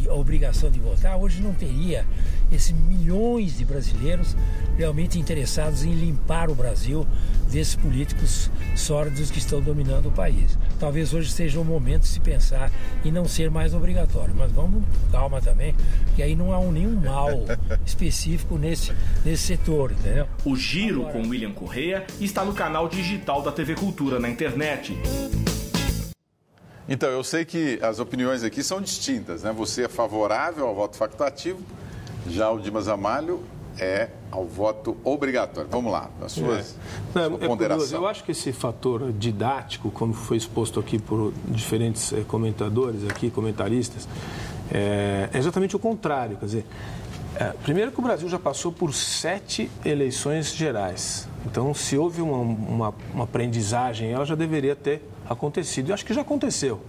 a obrigação de votar, hoje não teria esses milhões de brasileiros realmente interessados em limpar o Brasil desses políticos sórdidos que estão dominando o país. Talvez hoje seja o momento de se pensar em não ser mais obrigatório, mas vamos com calma também, que aí não há nenhum mal específico nesse setor, entendeu? O Giro com William Correa está no canal digital da TV Cultura na internet. Então, eu sei que as opiniões aqui são distintas, né? Você é favorável ao voto facultativo, já o Dimas Ramalho é ao voto obrigatório. Vamos lá, a sua ponderação. Eu acho que esse fator didático, como foi exposto aqui por diferentes comentadores, comentaristas, é exatamente o contrário. Quer dizer, primeiro que o Brasil já passou por 7 eleições gerais. Então, se houve uma aprendizagem, ela já deveria ter acontecido. Eu acho que já aconteceu.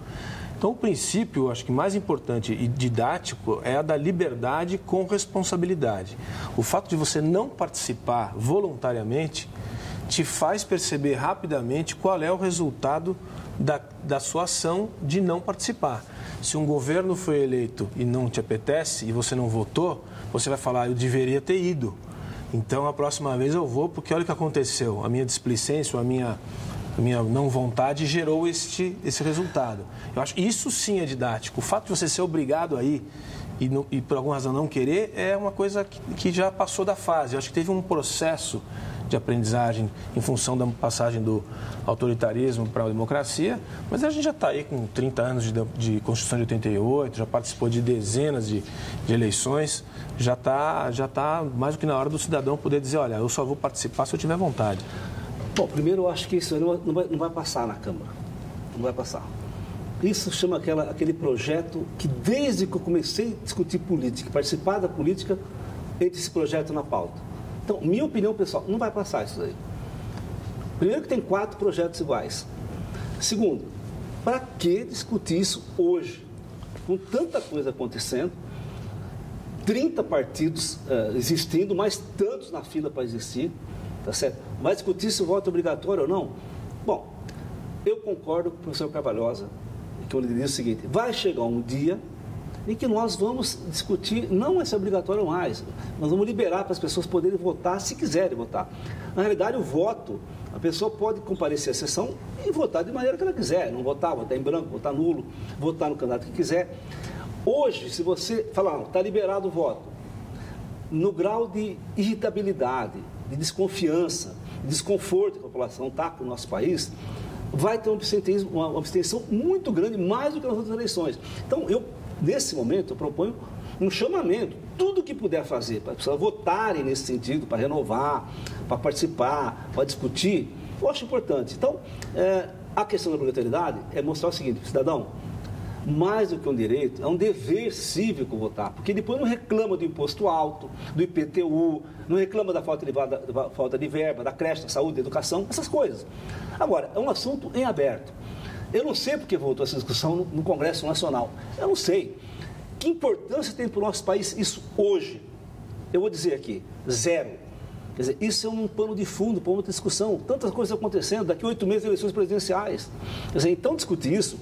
Então, o princípio, acho que mais importante e didático é a da liberdade com responsabilidade. O fato de você não participar voluntariamente te faz perceber rapidamente qual é o resultado da sua ação de não participar. Se um governo foi eleito e não te apetece e você não votou, você vai falar, eu deveria ter ido. Então, a próxima vez eu vou, porque olha o que aconteceu. A minha displicência, a minha minha não vontade gerou esse resultado. Eu acho que isso sim é didático. O fato de você ser obrigado a ir e por alguma razão não querer é uma coisa que já passou da fase. Eu acho que teve um processo de aprendizagem em função da passagem do autoritarismo para a democracia, mas a gente já está aí com 30 anos de Constituição de 88, já participou de dezenas de eleições, já está mais do que na hora do cidadão poder dizer, olha, eu só vou participar se eu tiver vontade. Bom, primeiro eu acho que isso não vai passar na Câmara, não vai passar. Isso chama aquele projeto que desde que eu comecei a discutir política, participar da política, entra esse projeto na pauta. Então, minha opinião, pessoal, não vai passar isso daí. Primeiro que tem 4 projetos iguais. Segundo, para que discutir isso hoje? Com tanta coisa acontecendo, 30 partidos existindo, mais tantos na fila para existir, tá certo? Vai discutir se o voto é obrigatório ou não? Bom, eu concordo com o professor Carvalhosa, que ele diz o seguinte, vai chegar um dia em que nós vamos discutir, não vai ser obrigatório mais, nós vamos liberar para as pessoas poderem votar se quiserem votar. Na realidade, o voto, a pessoa pode comparecer à sessão e votar de maneira que ela quiser, não votar em branco, votar nulo, votar no candidato que quiser. Hoje, se você falar, está liberado o voto, no grau de irritabilidade, de desconfiança, de desconforto que a população está com o nosso país, vai ter uma abstenção muito grande, mais do que nas outras eleições. Então, nesse momento, eu proponho um chamamento, tudo que puder fazer, para as pessoas votarem nesse sentido, para renovar, para participar, para discutir, eu acho importante. Então, a questão da obrigatoriedade é mostrar o seguinte, cidadão, mais do que um direito, é um dever cívico votar, porque depois não reclama do imposto alto, do IPTU, não reclama da falta de verba, da creche, da saúde, da educação, essas coisas. Agora, é um assunto em aberto. Eu não sei porque voltou essa discussão no Congresso Nacional. Eu não sei. Que importância tem para o nosso país isso hoje? Eu vou dizer aqui, 0. Quer dizer, isso é um pano de fundo para outra discussão. Tantas coisas acontecendo, daqui a 8 meses eleições presidenciais. Quer dizer, então discutir isso,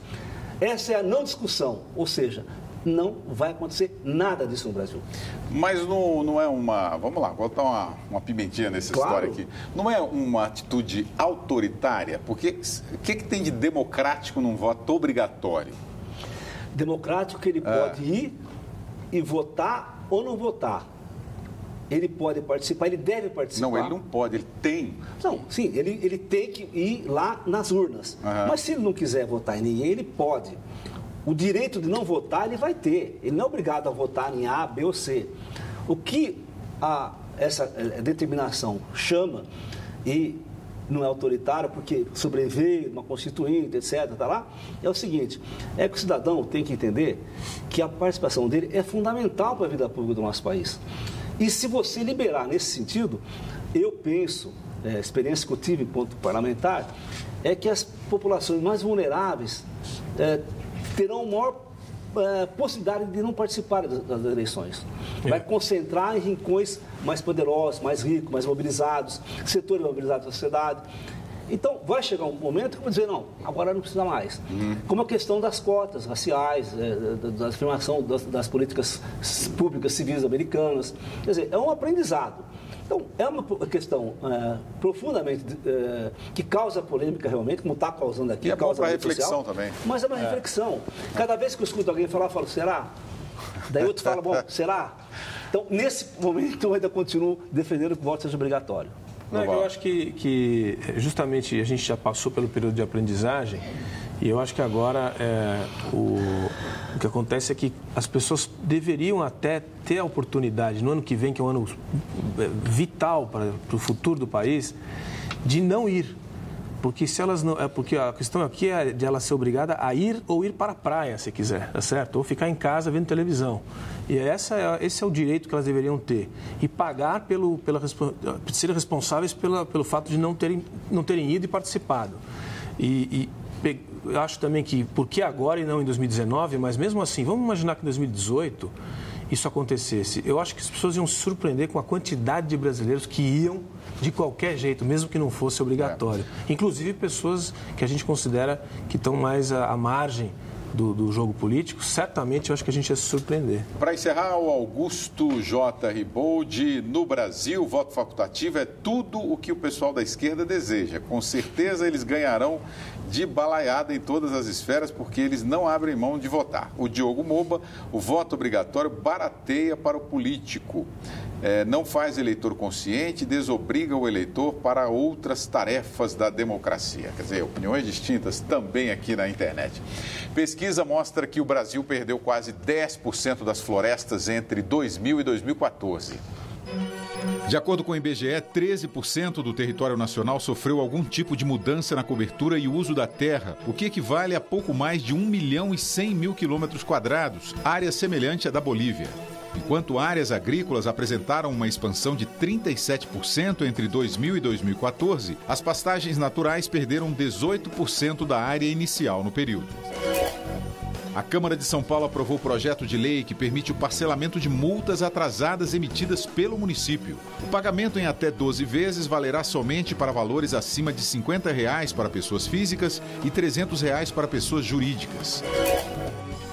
essa é a não discussão. Ou seja, não vai acontecer nada disso no Brasil. Mas não é uma... Vamos lá, vou botar uma pimentinha nessa história aqui. Não é uma atitude autoritária? Porque o que tem de democrático num voto obrigatório? Democrático que ele pode ir e votar ou não votar. Ele pode participar, ele deve participar. Não, ele não pode, ele tem. Não, sim, ele tem que ir lá nas urnas. Mas se ele não quiser votar em ninguém, ele pode. O direito de não votar, ele vai ter. Ele não é obrigado a votar em A, B ou C. O que essa determinação chama, e não é autoritário, porque sobreveio uma constituinte, etc., tá lá, é o seguinte, é que o cidadão tem que entender que a participação dele é fundamental para a vida pública do nosso país. E se você liberar nesse sentido, eu penso, a experiência que eu tive em ponto parlamentar, é que as populações mais vulneráveis terão maior possibilidade de não participar das eleições. Vai concentrar em rincões mais poderosos, mais ricos, mais mobilizados, setores mobilizados da sociedade. Então, vai chegar um momento que eu vou dizer, não, agora não precisa mais. Como a questão das cotas raciais, da afirmação das políticas públicas civis americanas. Quer dizer, é um aprendizado. Então, é uma questão profundamente que causa polêmica realmente, como está causando aqui. E é bom para reflexão social, também. Mas é uma reflexão. Cada vez que eu escuto alguém falar, eu falo, será? Daí outro fala, bom, será? Então, nesse momento, eu ainda continuo defendendo que o voto seja obrigatório. Não, eu acho que justamente a gente já passou pelo período de aprendizagem e eu acho que agora o que acontece é que as pessoas deveriam até ter a oportunidade, no ano que vem, que é um ano vital para o futuro do país, de não ir. Porque se elas não, porque a questão aqui é de ela ser obrigada a ir ou ir para a praia, se quiser, tá certo? Ou ficar em casa vendo televisão. E esse é o direito que elas deveriam ter. E pagar ser responsáveis pelo fato de não terem ido e participado. Eu acho também que, por que agora e não em 2019, mas mesmo assim, vamos imaginar que em 2018 isso acontecesse. Eu acho que as pessoas iam se surpreender com a quantidade de brasileiros que iam de qualquer jeito, mesmo que não fosse obrigatório. Inclusive pessoas que a gente considera que estão mais à margem do jogo político, certamente eu acho que a gente ia se surpreender. Para encerrar, o Augusto J. Riboldi, no Brasil, voto facultativo é tudo o que o pessoal da esquerda deseja. Com certeza eles ganharão de balaiada em todas as esferas, porque eles não abrem mão de votar. O Diogo Moba, o voto obrigatório barateia para o político. Não faz eleitor consciente, desobriga o eleitor para outras tarefas da democracia. Quer dizer, opiniões distintas também aqui na internet. Pesquisa mostra que o Brasil perdeu quase 10% das florestas entre 2000 e 2014. De acordo com o IBGE, 13% do território nacional sofreu algum tipo de mudança na cobertura e uso da terra, o que equivale a pouco mais de 1.100.000 quilômetros quadrados, área semelhante à da Bolívia. Enquanto áreas agrícolas apresentaram uma expansão de 37% entre 2000 e 2014, as pastagens naturais perderam 18% da área inicial no período. A Câmara de São Paulo aprovou o projeto de lei que permite o parcelamento de multas atrasadas emitidas pelo município. O pagamento em até 12 vezes valerá somente para valores acima de R$ 50 para pessoas físicas e R$ 300 para pessoas jurídicas.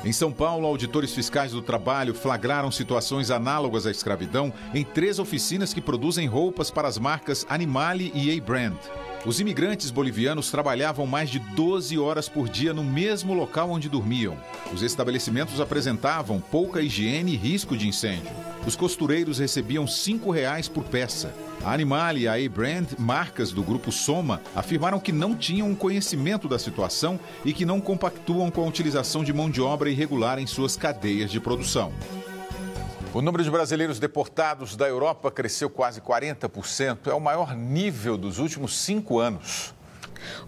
Em São Paulo, auditores fiscais do trabalho flagraram situações análogas à escravidão em 3 oficinas que produzem roupas para as marcas Animale e A-Brand. Os imigrantes bolivianos trabalhavam mais de 12 horas por dia no mesmo local onde dormiam. Os estabelecimentos apresentavam pouca higiene e risco de incêndio. Os costureiros recebiam R$ 5 por peça. A Animale e a A-Brand, marcas do grupo Soma, afirmaram que não tinham conhecimento da situação e que não compactuam com a utilização de mão de obra irregular em suas cadeias de produção. O número de brasileiros deportados da Europa cresceu quase 40%. É o maior nível dos últimos 5 anos.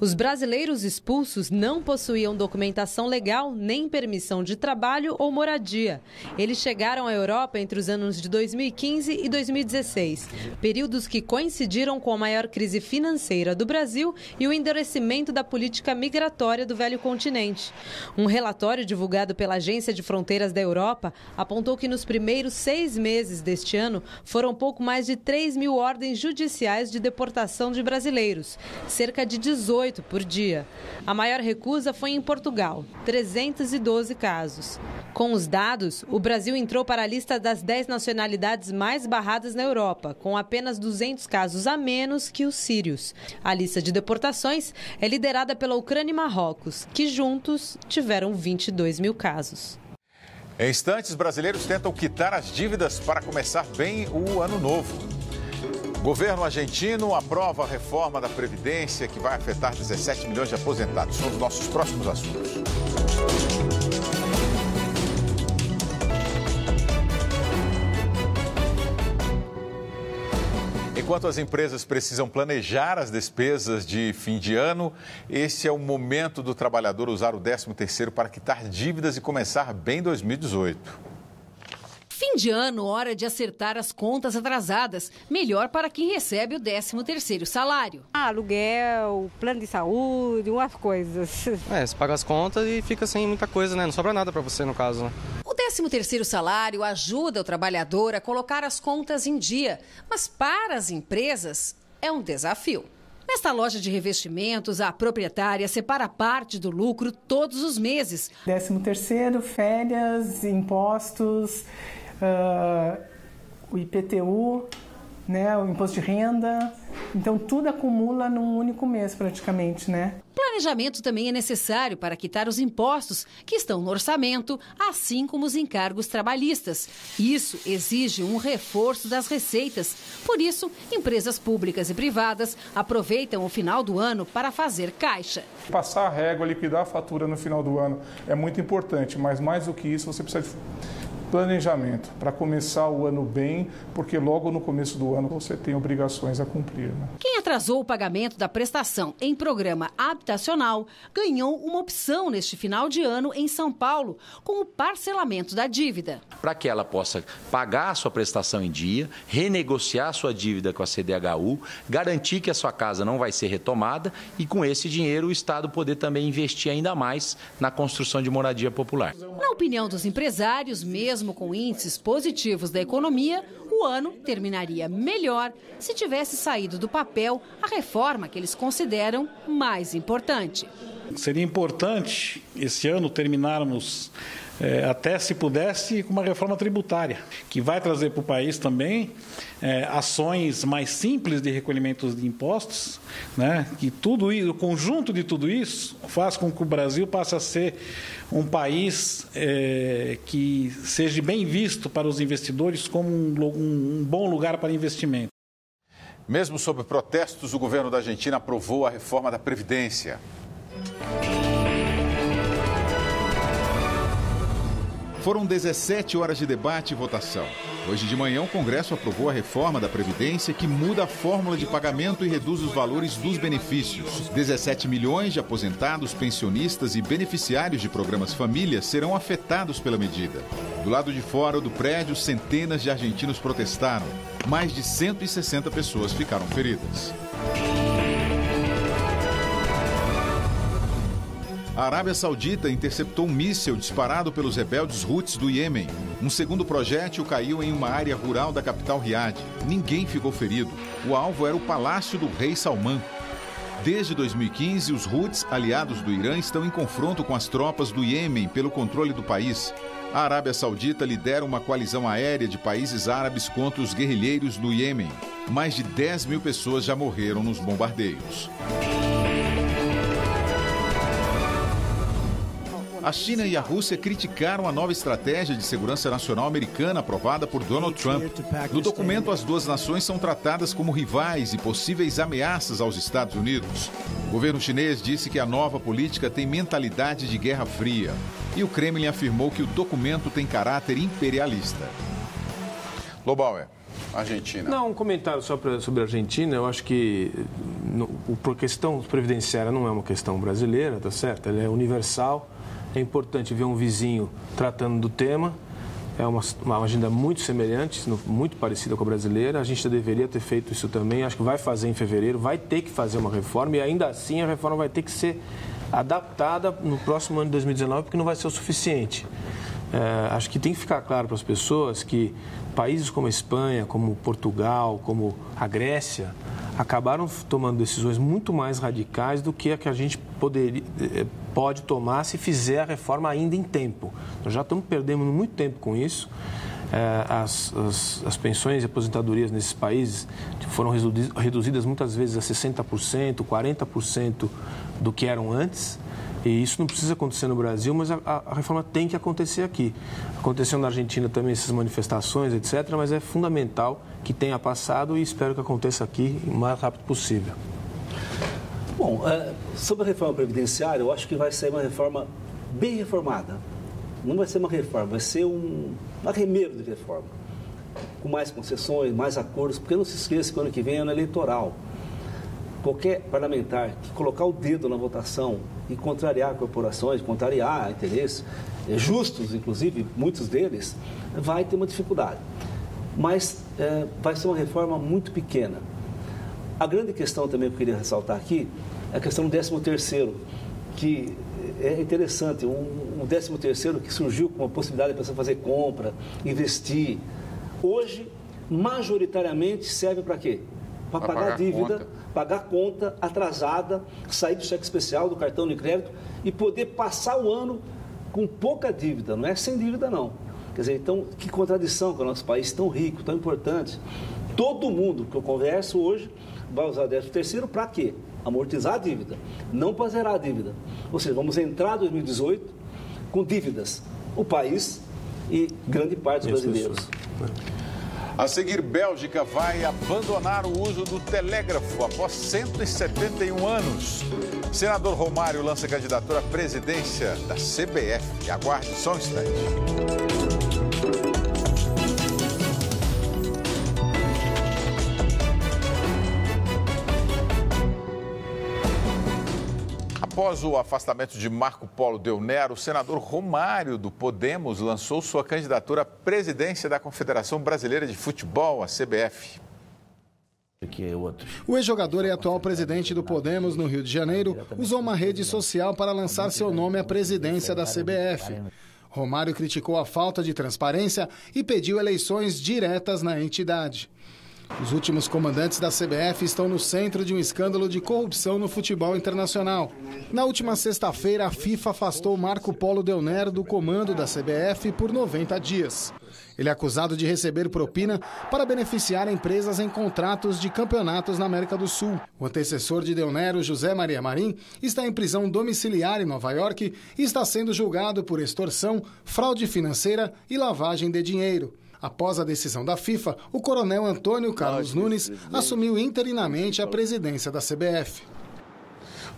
Os brasileiros expulsos não possuíam documentação legal nem permissão de trabalho ou moradia. Eles chegaram à Europa entre os anos de 2015 e 2016, períodos que coincidiram com a maior crise financeira do Brasil e o endurecimento da política migratória do velho continente. Um relatório divulgado pela Agência de Fronteiras da Europa apontou que nos primeiros 6 meses deste ano foram pouco mais de 3.000 ordens judiciais de deportação de brasileiros, cerca de 18 por dia. A maior recusa foi em Portugal, 312 casos. Com os dados, o Brasil entrou para a lista das 10 nacionalidades mais barradas na Europa, com apenas 200 casos a menos que os sírios. A lista de deportações é liderada pela Ucrânia e Marrocos, que juntos tiveram 22.000 casos. Em instantes, brasileiros tentam quitar as dívidas para começar bem o ano novo. O governo argentino aprova a reforma da Previdência que vai afetar 17 milhões de aposentados. São os nossos próximos assuntos. Enquanto as empresas precisam planejar as despesas de fim de ano, esse é o momento do trabalhador usar o 13º para quitar dívidas e começar bem 2018. Fim de ano, hora de acertar as contas atrasadas. Melhor para quem recebe o 13º salário. Aluguel, plano de saúde, umas coisas. Você paga as contas e fica sem muita coisa, né? Não sobra nada para você, no caso, né? O 13º salário ajuda o trabalhador a colocar as contas em dia. Mas para as empresas, é um desafio. Nesta loja de revestimentos, a proprietária separa parte do lucro todos os meses. 13º, férias, impostos, o IPTU, né, o imposto de renda. Então, tudo acumula num único mês, praticamente, né? Planejamento também é necessário para quitar os impostos que estão no orçamento, assim como os encargos trabalhistas. Isso exige um reforço das receitas. Por isso, empresas públicas e privadas aproveitam o final do ano para fazer caixa. Passar a régua, liquidar a fatura no final do ano é muito importante, mas mais do que isso, você precisa de planejamento para começar o ano bem, porque logo no começo do ano você tem obrigações a cumprir. Né? Quem atrasou o pagamento da prestação em programa habitacional ganhou uma opção neste final de ano em São Paulo, com o parcelamento da dívida. Para que ela possa pagar a sua prestação em dia, renegociar a sua dívida com a CDHU, garantir que a sua casa não vai ser retomada e com esse dinheiro o Estado poder também investir ainda mais na construção de moradia popular. Na opinião dos empresários, mesmo com índices positivos da economia, o ano terminaria melhor se tivesse saído do papel a reforma que eles consideram mais importante. Seria importante esse ano terminarmos, até se pudesse, com uma reforma tributária, que vai trazer para o país também ações mais simples de recolhimento de impostos, né? Que tudo isso, o conjunto de tudo isso faz com que o Brasil passe a ser um país que seja bem visto para os investidores como um bom lugar para investimento. Mesmo sob protestos, o governo da Argentina aprovou a reforma da Previdência. Foram 17 horas de debate e votação. Hoje de manhã, o Congresso aprovou a reforma da Previdência que muda a fórmula de pagamento e reduz os valores dos benefícios. 17 milhões de aposentados, pensionistas e beneficiários de programas família serão afetados pela medida. Do lado de fora do prédio, centenas de argentinos protestaram. Mais de 160 pessoas ficaram feridas. A Arábia Saudita interceptou um míssil disparado pelos rebeldes Houthis do Iêmen. Um segundo projétil caiu em uma área rural da capital Riad. Ninguém ficou ferido. O alvo era o palácio do rei Salman. Desde 2015, os Houthis, aliados do Irã, estão em confronto com as tropas do Iêmen pelo controle do país. A Arábia Saudita lidera uma coalizão aérea de países árabes contra os guerrilheiros do Iêmen. Mais de 10 mil pessoas já morreram nos bombardeios. A China e a Rússia criticaram a nova estratégia de segurança nacional americana aprovada por Donald Trump. No documento, as duas nações são tratadas como rivais e possíveis ameaças aos Estados Unidos. O governo chinês disse que a nova política tem mentalidade de Guerra Fria. E o Kremlin afirmou que o documento tem caráter imperialista. Lobauer, Argentina. Não, um comentário só sobre a Argentina. Eu acho que a questão previdenciária não é uma questão brasileira, tá certo? Ela é universal. É importante ver um vizinho tratando do tema. É uma agenda muito semelhante, muito parecida com a brasileira. A gente deveria ter feito isso também. Acho que vai fazer em fevereiro, vai ter que fazer uma reforma. E ainda assim a reforma vai ter que ser adaptada no próximo ano de 2019, porque não vai ser o suficiente. Acho que tem que ficar claro para as pessoas que países como a Espanha, como Portugal, como a Grécia, acabaram tomando decisões muito mais radicais do que a a gente pode tomar se fizer a reforma ainda em tempo. Nós já estamos perdendo muito tempo com isso. As pensões e aposentadorias nesses países foram reduzidas muitas vezes a 60%, 40% do que eram antes. E isso não precisa acontecer no Brasil, mas a reforma tem que acontecer aqui. Aconteceu na Argentina também essas manifestações, etc., mas é fundamental que tenha passado e espero que aconteça aqui o mais rápido possível. Bom, sobre a reforma previdenciária, eu acho que vai ser uma reforma bem reformada. Não vai ser uma reforma, vai ser um arremedo de reforma. Com mais concessões, mais acordos, porque não se esqueça que o ano que vem é ano eleitoral. Qualquer parlamentar que colocar o dedo na votação e contrariar corporações, contrariar interesses justos, inclusive, muitos deles, vai ter uma dificuldade. Mas vai ser uma reforma muito pequena. A grande questão também que eu queria ressaltar aqui é a questão do 13º, que é interessante, um 13º que surgiu com a possibilidade de a pessoa fazer compra, investir. Hoje, majoritariamente, serve para quê? Para pagar dívida, pagar conta atrasada, sair do cheque especial, do cartão de crédito e poder passar o ano com pouca dívida, não é sem dívida não. Quer dizer, então, que contradição com o nosso país tão rico, tão importante. Todo mundo que eu converso hoje vai usar o 13º para quê? Amortizar a dívida, não para zerar a dívida. Ou seja, vamos entrar em 2018 com dívidas, o país e grande parte dos brasileiros. A seguir, Bélgica vai abandonar o uso do telégrafo após 171 anos. Senador Romário lança candidatura à presidência da CBF. Aguarde só um instante. Após o afastamento de Marco Polo Del Nero, o senador Romário do Podemos lançou sua candidatura à presidência da Confederação Brasileira de Futebol, a CBF. O ex-jogador e atual presidente do Podemos no Rio de Janeiro usou uma rede social para lançar seu nome à presidência da CBF. Romário criticou a falta de transparência e pediu eleições diretas na entidade. Os últimos comandantes da CBF estão no centro de um escândalo de corrupção no futebol internacional. Na última sexta-feira, a FIFA afastou Marco Polo Del Nero do comando da CBF por 90 dias. Ele é acusado de receber propina para beneficiar empresas em contratos de campeonatos na América do Sul. O antecessor de Del Nero, José Maria Marim, está em prisão domiciliar em Nova York e está sendo julgado por extorsão, fraude financeira e lavagem de dinheiro. Após a decisão da FIFA, o coronel Antônio Carlos Nunes assumiu interinamente a presidência da CBF.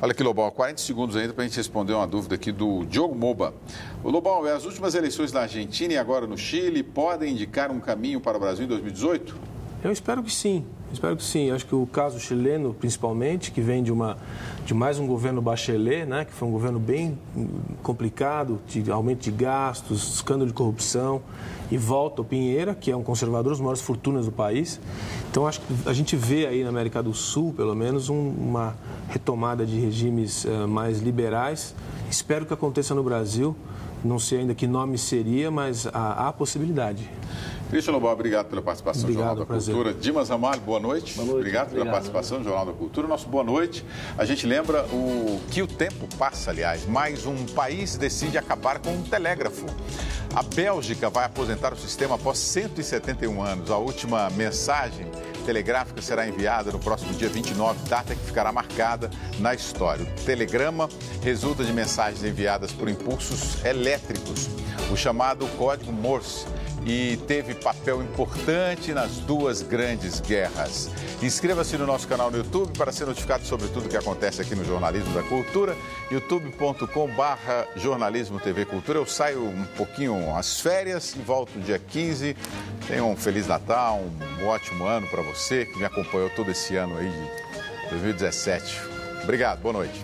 Olha aqui, Lobão, 40 segundos ainda para a gente responder uma dúvida aqui do Diogo Moba. O Lobão, as últimas eleições na Argentina e agora no Chile podem indicar um caminho para o Brasil em 2018? Eu espero que sim. Espero que sim. Acho que o caso chileno, principalmente, que vem de mais um governo Bachelet, né, que foi um governo bem complicado, de aumento de gastos, escândalo de corrupção, e volta o Piñera, que é um conservador, as maiores fortunas do país. Então, acho que a gente vê aí na América do Sul, pelo menos, uma retomada de regimes mais liberais. Espero que aconteça no Brasil. Não sei ainda que nome seria, mas há possibilidade. Cristian Lobão, obrigado pela participação no Jornal da Cultura. Dimas Ramalho, boa noite. Obrigado pela participação no Jornal da Cultura. Nosso boa noite. A gente lembra que o tempo passa, aliás. Mais um país decide acabar com um telégrafo. A Bélgica vai aposentar o sistema após 171 anos. A última mensagem telegráfica será enviada no próximo dia 29, data que ficará marcada na história. O telegrama resulta de mensagens enviadas por impulsos elétricos, o chamado código Morse, e teve papel importante nas duas grandes guerras. Inscreva-se no nosso canal no YouTube para ser notificado sobre tudo que acontece aqui no Jornalismo da Cultura, youtube.com/jornalismo TV Cultura. Eu saio um pouquinho às férias e volto dia 15. Tenha um Feliz Natal, um ótimo ano para você que me acompanhou todo esse ano aí de 2017. Obrigado, boa noite.